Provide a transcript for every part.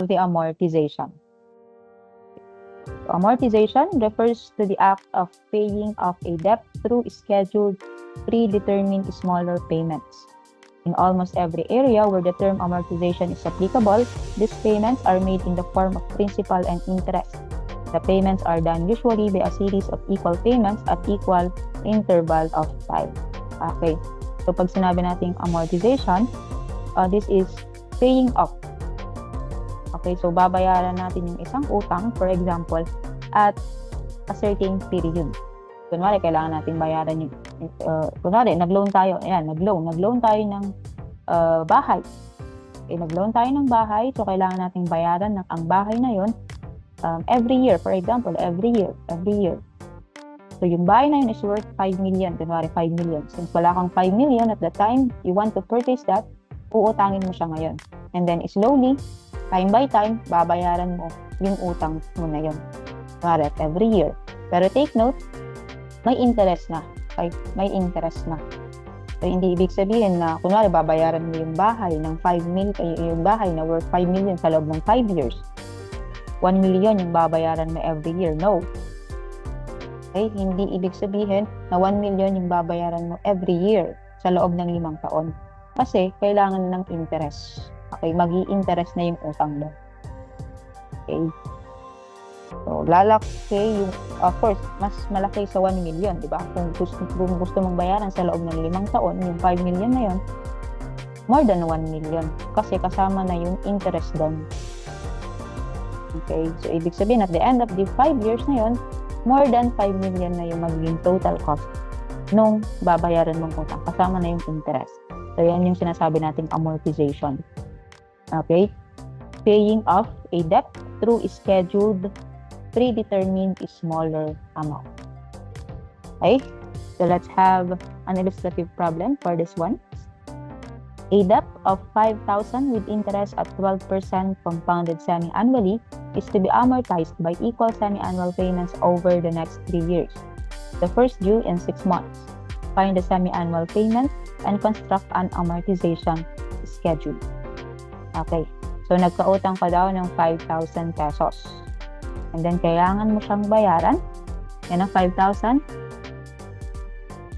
the amortization. Amortization refers to the act of paying off a debt through scheduled, predetermined smaller payments. In almost every area where the term amortization is applicable, these payments are made in the form of principal and interest. The payments are done usually by a series of equal payments at equal interval of time. Okay. So, pag sinabi natin amortization, this is paying off. Okay, so babayaran natin yung isang utang, for example, at a certain period. Kunwari, kailangan natin bayaran yung, kunwari, nag-loan tayo, ayan, nag-loan tayo ng bahay. Okay, nag-loan tayo ng bahay, so kailangan natin bayaran ang bahay na yun every year, for example, every year. So, yung bahay na yun is worth 5 million, kunwari 5 million. Since wala kang 5 million at the time you want to purchase that, uutangin mo siya ngayon. And then, slowly, time by time, babayaran mo yung utang mo na yun. Kunwari, every year. Pero take note, may interest na. Okay? May interest na. So, hindi ibig sabihin na, kunwari, babayaran mo yung bahay ng 5 million, yung bahay na worth 5 million sa loob ng 5 years. 1 million yung babayaran mo every year. No. Okay? Hindi ibig sabihin na 1 million yung babayaran mo every year sa loob ng 5 taon. Kasi, kailangan ng interest. Okay, mag-i-interest na yung utang mo. Okay. So, lalaki yung, of course, mas malaki sa 1 million, di ba? Kung gusto mong bayaran sa loob ng 5 taon, yung 5 million na yun, more than 1 million. Kasi kasama na yung interest doon. Okay, so ibig sabihin, at the end of the 5 years na yun, more than 5 million na yung magiging total cost nung babayaran mong utang. Kasama na yung interest. So, yan yung sinasabi nating amortization. Okay, paying off a debt through scheduled, predetermined smaller amount. Okay, so let's have an illustrative problem for this one. A debt of 5,000 with interest at 12% compounded semi-annually is to be amortized by equal semi-annual payments over the next 3 years. The first due in 6 months. Find the semi-annual payment and construct an amortization schedule. Okay. So, nagkautang ka daw ng 5,000 pesos. And then, kailangan mo siyang bayaran. Yan ang 5,000.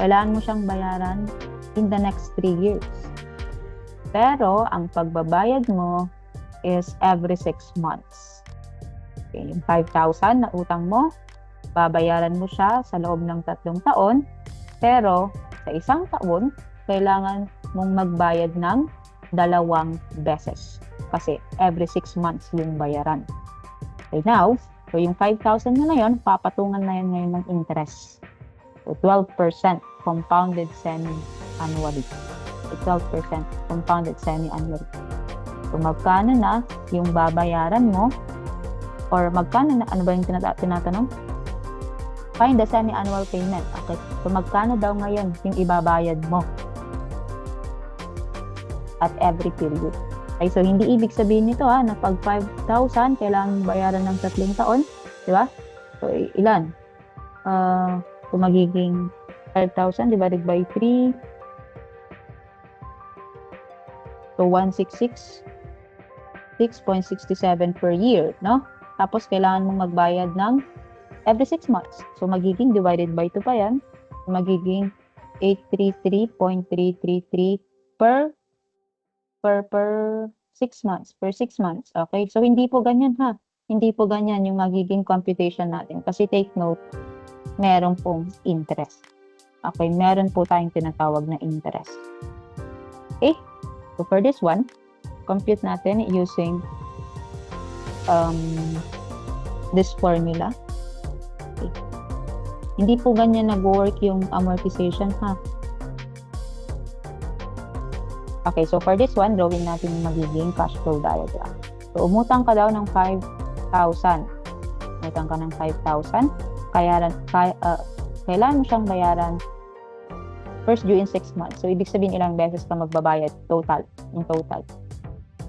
Kailangan mo siyang bayaran in the next 3 years. Pero, ang pagbabayad mo is every 6 months. Okay. Yung 5,000 na utang mo, babayaran mo siya sa loob ng 3 taon. Pero, sa 1 taon, kailangan mong magbayad ng 2 beses. Kasi every 6 months yung bayaran. Okay, now, so yung 5,000 na yun, papatungan na yun ngayon ng interest. So 12% compounded semi-annually. So 12% compounded semi-annually. So magkano na yung babayaran mo? Or magkano na, ano ba yung tinatanong? Find the semi-annual payment. Okay, so magkano daw ngayon yung ibabayad mo at every period. Okay, so hindi ibig sabihin nito na pag 5,000 kailangan bayaran ng 3 taon, di ba? So ilan? So magiging 5,000 divided by 3. So 166 6.67 per year, no? Tapos kailangan mong magbayad ng every 6 months. So magiging divided by 2 pa yan. Magiging 833.333 per 6 months. Per 6 months. Okay? So, hindi po ganyan ha. Hindi po ganyan yung magiging computation natin. Kasi take note, meron pong interest. Okay? Meron po tayong tinatawag na interest. Okay? So, for this one, compute natin using this formula. Okay. Hindi po ganyan nag-work yung amortization ha. Okay, so for this one, drawing natin yung magiging cash flow diagram. So, umutang ka daw ng 5,000. Umutang ka ng 5,000. Kailangan mo siyang bayaran first due in 6 months. So, ibig sabihin ilang beses ka magbabayad total, in total.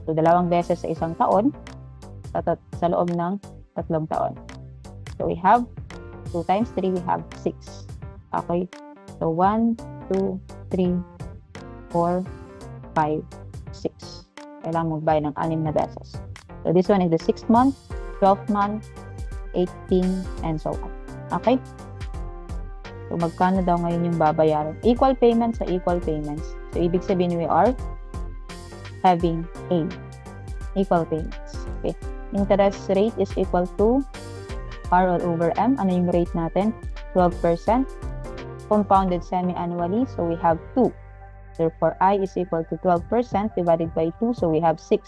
So, 2 beses sa 1 taon, sa loob ng 3 taon. So, we have 2 times 3, we have 6. Okay? So, 1, 2, 3, 4, 5, 6. Kailangan magbayad ng 6 na beses. So, So this one is the 6th month, 12th month, 18, and so on. Okay? So magkano daw ngayon yung babayaran? Equal payments sa equal payments. So ibig sabihin we are having A. Equal payments. Okay? Interest rate is equal to R all over M. Ano yung rate natin? 12%. Compounded semi-annually, so we have 2. Therefore, I is equal to 12% divided by 2, so we have 6%.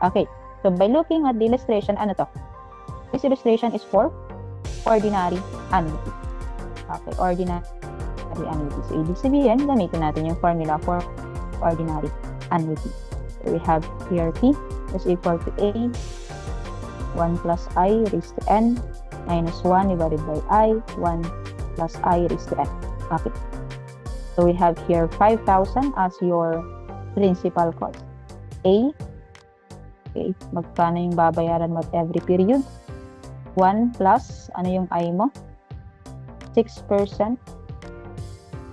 Okay, so by looking at the illustration, ano to? This illustration is for ordinary annuity. Okay, ordinary annuity. So, ibig sabihin, gamitin natin yung formula for ordinary annuity. So, we have here P is equal to A, 1 plus I raised to N, minus 1 divided by I, 1 plus I raised to N. Okay. So we have here 5,000 as your principal cost. A. Okay. Magkano yung babayaran mo at every period? 1 plus, ano yung I mo? 6%.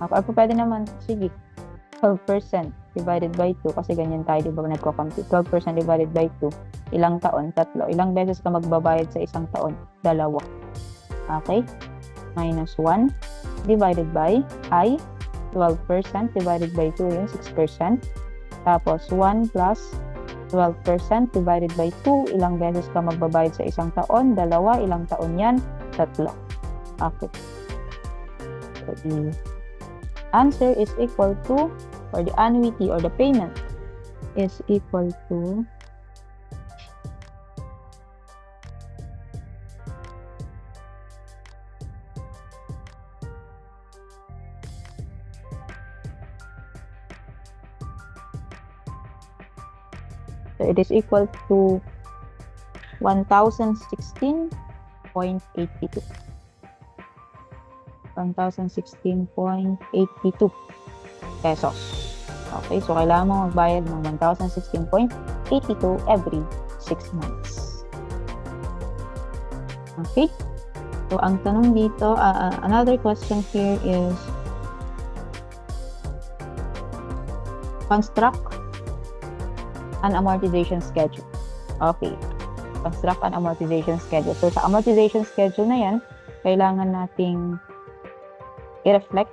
Okay. Or pwede naman, sige, 12% divided by 2 kasi ganyan tayo, di ba, nagko-compute. 12% divided by 2. Ilang taon? 3. Ilang beses ka magbabayad sa isang taon? 2. Okay? Minus 1 divided by I. 12% divided by 2 yung 6%. Tapos 1 plus 12% divided by 2. Ilang beses ka magbabayad sa isang taon? 2. Ilang taon yan? 3. Okay. So, the answer is equal to, or the annuity or the payment is equal to so it is equal to 1,016.82. 1,016.82 pesos. Okay, so kailangan mo magbayad ng 1,016.82 every 6 months. Okay? So, ang tanong dito, another question here is construct an amortization schedule. Okay. Construct an amortization schedule. So, sa amortization schedule na yan, kailangan nating i-reflect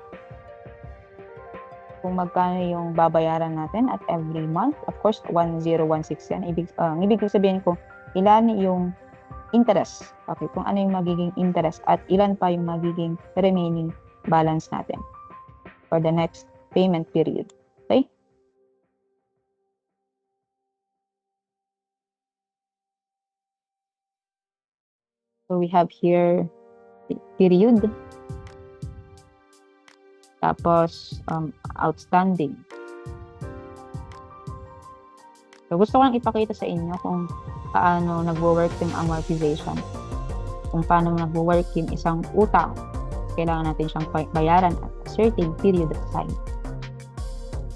kung magkano yung babayaran natin at every month. Of course, 1016 yan. Ibig sabihin kung ilan yung interest. Okay, kung ano yung magiging interest at ilan pa yung magiging remaining balance natin for the next payment period. Okay? So we have here period. Tapos, outstanding. So, gusto ko lang ipakita sa inyo kung paano nagwo-work yung amortization. Kung paano nagwo-work yung isang utang. Kailangan natin siyang bayaran at a certain period of time.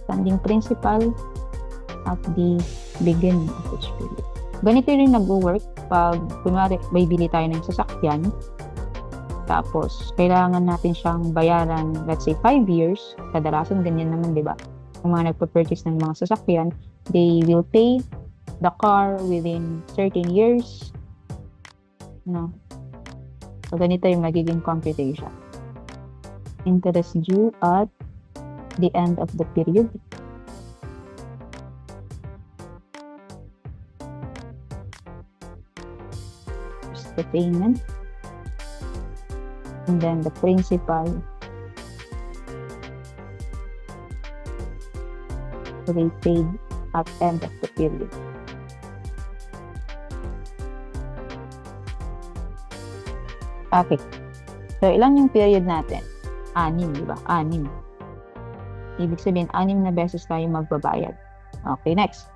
Standing principal at the beginning of each period. Ganito rin nagwo-work pag, kunwari, may bili tayo ng sasakyan. Tapos, kailangan natin siyang bayaran, let's say, 5 years. Kadalasan, ganyan naman, di ba? Kung mga nagpa-purchase ng mga sasakyan, they will pay the car within certain years. No? So, ganito yung magiging computation. Interest due at the end of the period. First, the payment. And then the principal will be paid at end of the period. Okay. So, ilan yung period natin? 6, di ba? 6. Ibig sabihin, 6 na beses tayo magbabayad. Okay, next.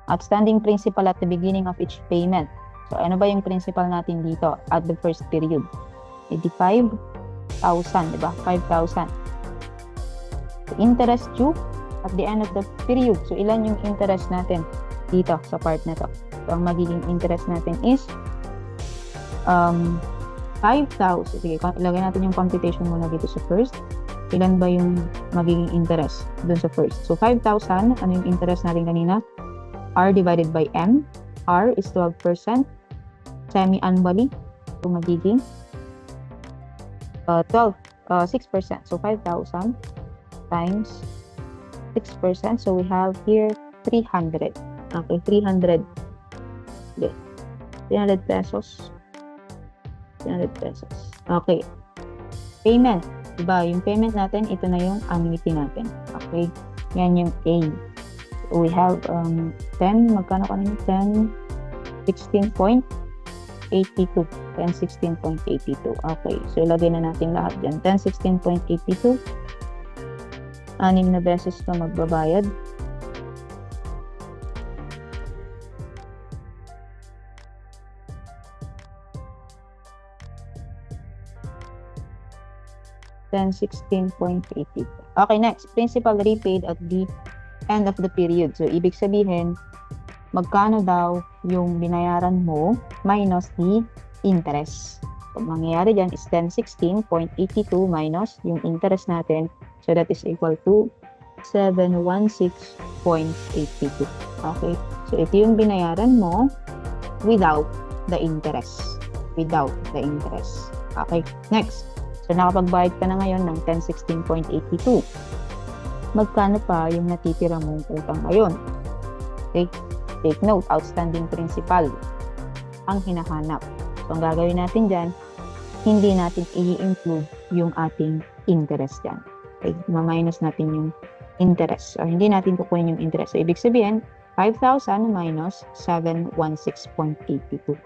Outstanding principal at the beginning of each payment. So, ano ba yung principal natin dito at the first period? 85,000, di ba? 5,000. So, interest due at the end of the period. So, ilan yung interest natin dito sa part na to? So, ang magiging interest natin is 5,000. Sige, ilagay natin yung computation muna dito sa first. Ilan ba yung magiging interest dun sa first? So, 5,000. Ano yung interest natin kanina? R divided by M. R is 12%. Semi-annually, so magiging 6%. So 5,000 times 6%. So we have here 300. Okay, 300. Okay. 300 pesos. 300 pesos. Okay. Payment. Diba? Yung payment natin, ito na yung annuity natin. Okay. Yan yung A. So we have 10. Magkano kanina? 10. 16.82. 1016.82. Okay. So ilagay na natin lahat dyan. 1016.82. 6 na beses ka magbabayad. $16.80. Okay, next. Principal repaid at the end of the period. So, ibig sabihin, magkano daw yung binayaran mo minus the interest. So, mangyayari dyan is 1016.82 minus yung interest natin. So, that is equal to 716.82. Okay? So, ito yung binayaran mo without the interest. Without the interest. Okay? Next. So, nakapagbayad ka na ngayon ng 1016.82. Magkano pa yung natitira mong utang ngayon? Okay? Take note, outstanding principal ang hinahanap. So, ang gagawin natin dyan, hindi natin i-include yung ating interest dyan. Okay? Ma-minus natin yung interest. So, hindi natin kukunin yung interest. So, ibig sabihin, 5,000 minus 716.82.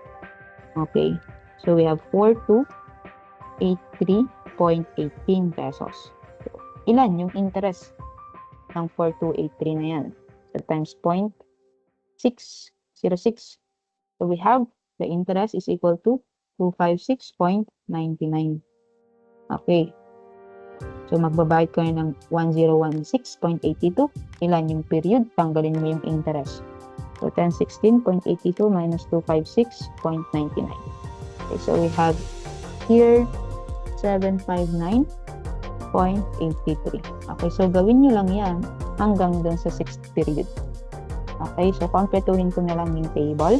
Okay? So, we have 4,283.18 pesos. So, ilan yung interest ng 4,283 na yan? So, times 0.606. So, we have the interest is equal to 256.99. Okay. So, magbabayad kayo ng 1016.82. Ilan yung period? Tanggalin mo yung interest. So, 1016.82 minus 256.99. Okay, so, we have here 759.83. Okay, so gawin nyo lang yan hanggang dun sa 6th period. Okay, so kompletuhin ko na lang yung table.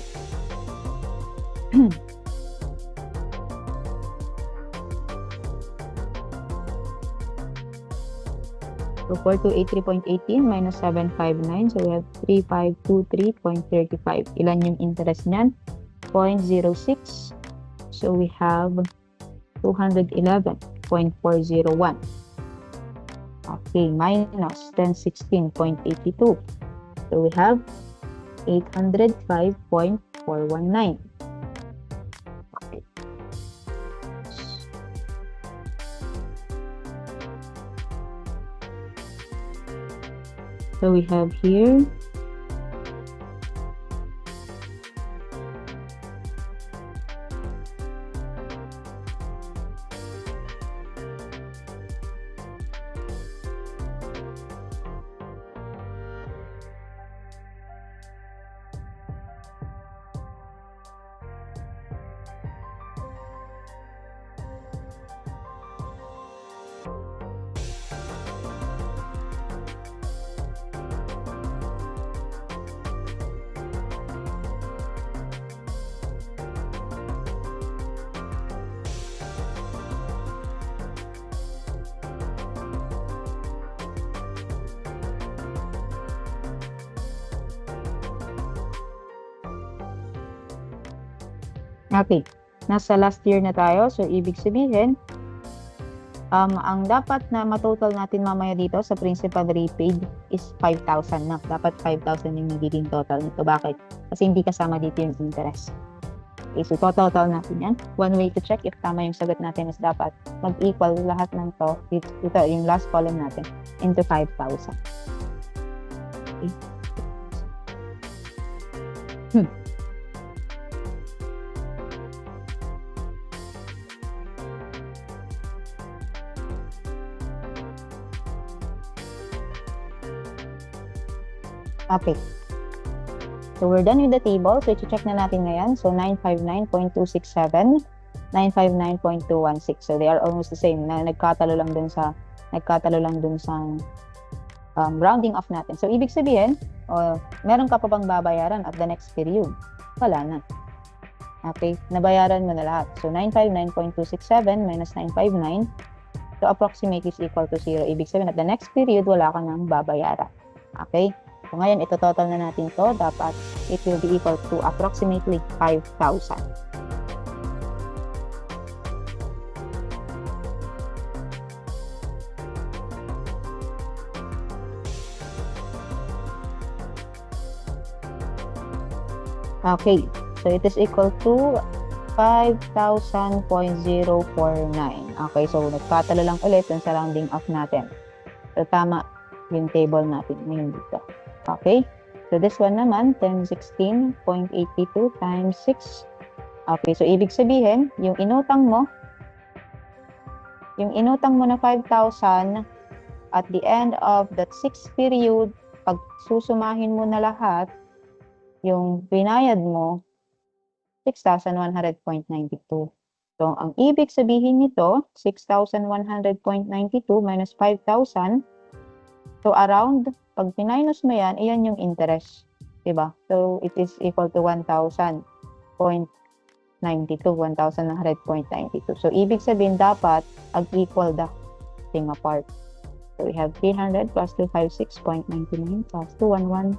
So 4283.18 minus 759, so we have 3523.35. Ilan yung interest niyan? 0.06. So we have 211.401. Okay, minus 1016.82. So we have 805.419. Okay. So we have here okay, nasa last year na tayo. So, ibig sabihin, ang dapat na matotal natin mamaya dito sa principal repaid is 5,000 na. Dapat 5,000 yung magiging total nito. Bakit? Kasi hindi kasama dito yung interest. Okay, so total natin yan. One way to check if tama yung sagot natin is dapat mag-equal lahat ng to, ito yung last column natin, into 5,000. Okay. Okay. So, we're done with the table. So, i-check na natin ngayon. So, 959.267, 959.216. So, they are almost the same. Nagkatalo lang dun sa rounding off natin. So, ibig sabihin, O meron ka pa bang babayaran at the next period? Wala na. Okay, nabayaran mo na lahat. So 959.267 minus 959, so approximate is equal to 0. Ibig sabihin at the next period, wala ka nang babayaran. Okay, so ngayon ito total na natin to. Dapat it will be equal to approximately 5,000. Okay, so it is equal to 5,000.049. Okay, so nagpatalo lang ulit yung sa rounding off natin. So tama yung table natin ngayon dito. Okay, so this one naman, 1016.82 times 6. Okay, so ibig sabihin, yung inutang mo na 5,000 at the end of that 6th period, pag susumahin mo na lahat, yung binayad mo, 6,100.92. So, ang ibig sabihin nito, 6,100.92 minus 5,000. So, around, pag pininus mo yan, iyan yung interest. Diba? So, it is equal to 1,000.92, 1,100.92. So, ibig sabihin, dapat, ag-equal the thing apart. So, we have 300 plus 256.99 plus 211.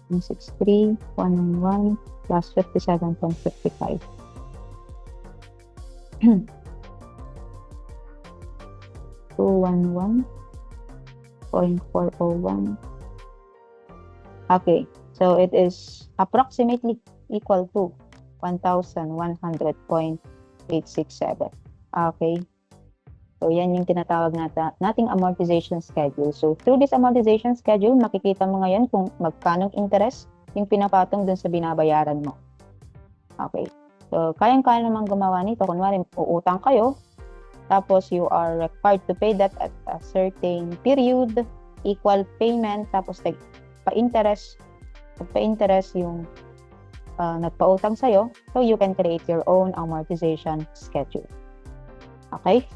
163, 191, plus 57.55. 211.401. Okay, so it is approximately equal to 1,100.867. Okay. So, yan yung tinatawag nating amortization schedule. So, through this amortization schedule, makikita mo ngayon kung magkano interest yung pinapatong dun sa binabayaran mo. Okay. So, kayang-kaya naman gumawa nito. Kunwari, uutang kayo, tapos you are required to pay that at a certain period, equal payment, tapos pa-interest yung nagpautang sa'yo. So, you can create your own amortization schedule. Okay?